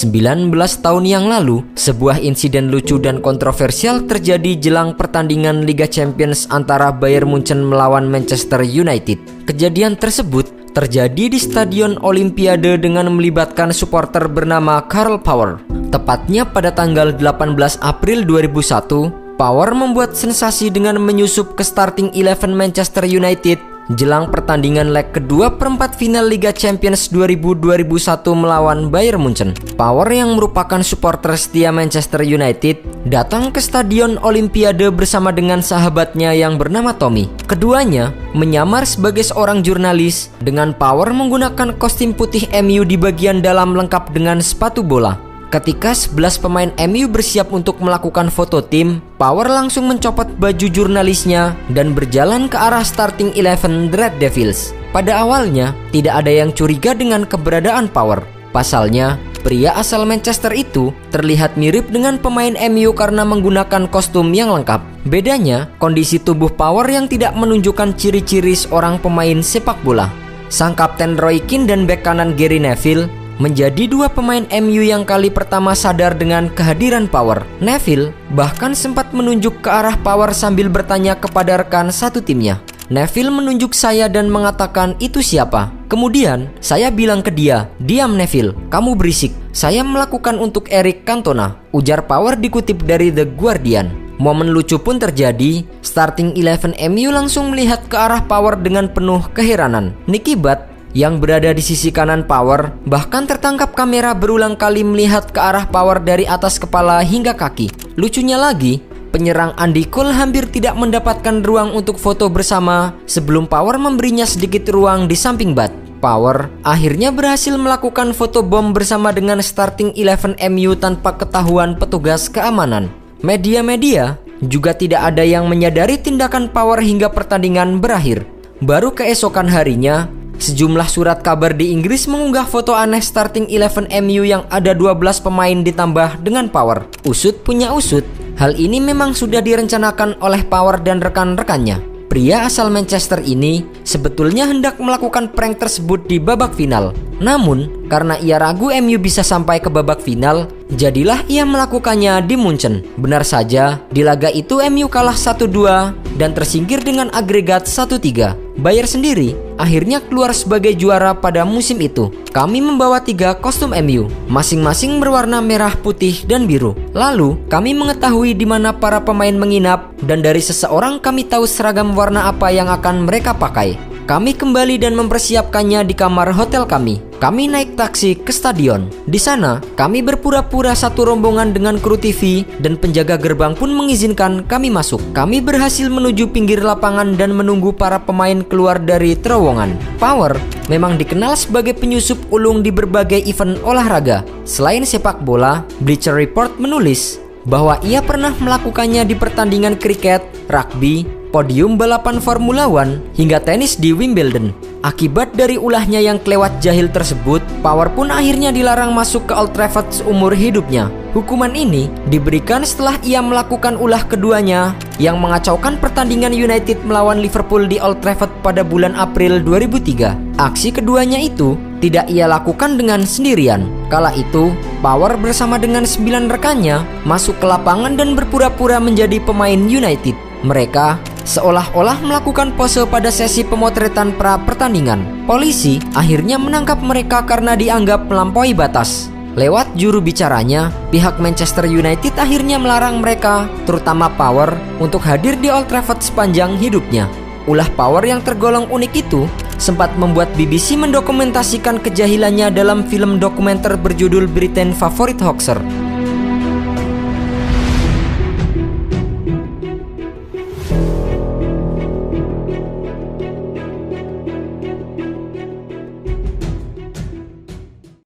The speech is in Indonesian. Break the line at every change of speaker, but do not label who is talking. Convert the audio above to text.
19 tahun yang lalu, sebuah insiden lucu dan kontroversial terjadi jelang pertandingan Liga Champions antara Bayern Munchen melawan Manchester United. Kejadian tersebut terjadi di Stadion Olimpiade dengan melibatkan supporter bernama Karl Power. Tepatnya pada tanggal 18 April 2001, Power membuat sensasi dengan menyusup ke starting 11 Manchester United jelang pertandingan leg kedua perempat final Liga Champions 2000-2001 melawan Bayern Munchen. Power yang merupakan supporter setia Manchester United datang ke Stadion Olimpiade bersama dengan sahabatnya yang bernama Tommy. Keduanya menyamar sebagai seorang jurnalis dengan Power menggunakan kostum putih MU di bagian dalam lengkap dengan sepatu bola. Ketika 11 pemain MU bersiap untuk melakukan foto tim, Power langsung mencopot baju jurnalisnya dan berjalan ke arah starting 11 The Red Devils. Pada awalnya, tidak ada yang curiga dengan keberadaan Power. Pasalnya, pria asal Manchester itu terlihat mirip dengan pemain MU karena menggunakan kostum yang lengkap. Bedanya, kondisi tubuh Power yang tidak menunjukkan ciri-ciri seorang pemain sepak bola. Sang kapten Roy Keane dan bek kanan Gary Neville menjadi dua pemain MU yang kali pertama sadar dengan kehadiran Power. Neville bahkan sempat menunjuk ke arah Power sambil bertanya kepada rekan satu timnya. Neville menunjuk saya dan mengatakan itu siapa. Kemudian saya bilang ke dia, "Diam Neville, kamu berisik. Saya melakukan untuk Eric Cantona," ujar Power dikutip dari The Guardian. Momen lucu pun terjadi. Starting 11 MU langsung melihat ke arah Power dengan penuh keheranan. Nicky Butt yang berada di sisi kanan Power bahkan tertangkap kamera berulang kali melihat ke arah Power dari atas kepala hingga kaki. Lucunya lagi, penyerang Andy Cole hampir tidak mendapatkan ruang untuk foto bersama sebelum Power memberinya sedikit ruang di samping Butt. Power akhirnya berhasil melakukan foto bom bersama dengan starting 11 MU tanpa ketahuan petugas keamanan. Media-media juga tidak ada yang menyadari tindakan Power hingga pertandingan berakhir. Baru keesokan harinya, sejumlah surat kabar di Inggris mengunggah foto aneh starting 11 MU yang ada 12 pemain ditambah dengan Power. Usut punya usut, hal ini memang sudah direncanakan oleh Power dan rekan-rekannya. Pria asal Manchester ini sebetulnya hendak melakukan prank tersebut di babak final. Namun, karena ia ragu MU bisa sampai ke babak final, jadilah ia melakukannya di Munchen. Benar saja, di laga itu MU kalah 1-2 dan tersingkir dengan agregat 1-3. Bayern sendiri akhirnya keluar sebagai juara pada musim itu. Kami membawa 3 kostum MU, masing-masing berwarna merah, putih, dan biru. Lalu, kami mengetahui di mana para pemain menginap dan dari seseorang kami tahu seragam warna apa yang akan mereka pakai. Kami kembali dan mempersiapkannya di kamar hotel kami. Kami naik taksi ke stadion. Di sana, kami berpura-pura satu rombongan dengan kru TV dan penjaga gerbang pun mengizinkan kami masuk. Kami berhasil menuju pinggir lapangan dan menunggu para pemain keluar dari terowongan. Power memang dikenal sebagai penyusup ulung di berbagai event olahraga. Selain sepak bola, Bleacher Report menulis bahwa ia pernah melakukannya di pertandingan kriket, rugby, podium balapan Formula One, hingga tenis di Wimbledon. Akibat dari ulahnya yang kelewat jahil tersebut, Power pun akhirnya dilarang masuk ke Old Trafford seumur hidupnya. Hukuman ini diberikan setelah ia melakukan ulah keduanya yang mengacaukan pertandingan United melawan Liverpool di Old Trafford pada bulan April 2003. Aksi keduanya itu tidak ia lakukan dengan sendirian. Kala itu, Power bersama dengan 9 rekannya masuk ke lapangan dan berpura-pura menjadi pemain United. Mereka seolah-olah melakukan pose pada sesi pemotretan pra-pertandingan. Polisi akhirnya menangkap mereka karena dianggap melampaui batas. Lewat juru bicaranya, pihak Manchester United akhirnya melarang mereka, terutama Power, untuk hadir di Old Trafford sepanjang hidupnya. Ulah Power yang tergolong unik itu sempat membuat BBC mendokumentasikan kejahilannya dalam film dokumenter berjudul Britain Favorite Hoaxer.